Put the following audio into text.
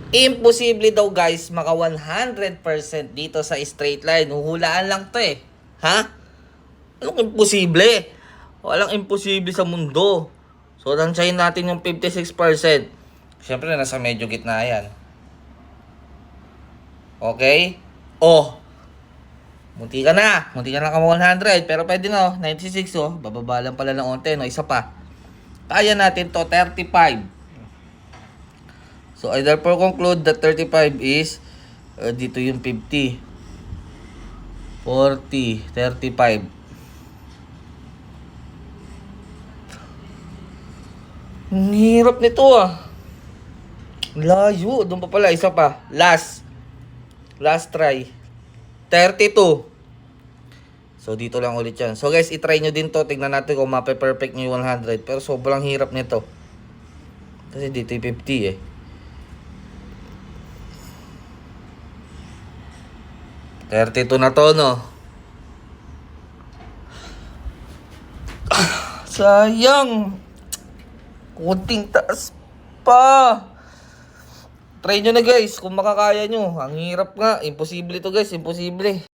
Imposible daw guys maka 100% dito sa straight line. Huhulaan lang to eh. Ha? Anong imposible? Walang imposible sa mundo. So, lansyahin natin yung 56%. Siyempre, nasa medyo gitna yan. Okay? Oh, munti ka na. Munti ka na ka 100. Pero pwede no. 96 oh. Bababa lang pala ng onte no. Isa pa. Kaya natin to 35. So, I therefore conclude that 35 is dito yung 50. 40, 35. Ang hirap nito ah. Layo. Doon pa pala. Isa pa. Last try. 32. So, dito lang ulit yan. So, guys, itry nyo din to. Tignan natin kung mape-perfect nyo yung 100. Pero sobrang hirap nito. Kasi dito yung 50 eh. $32 na to, no? Sayang. Kunting taas pa. Try nyo na guys kung makakaya nyo. Ang hirap nga. Imposible to guys. Imposible.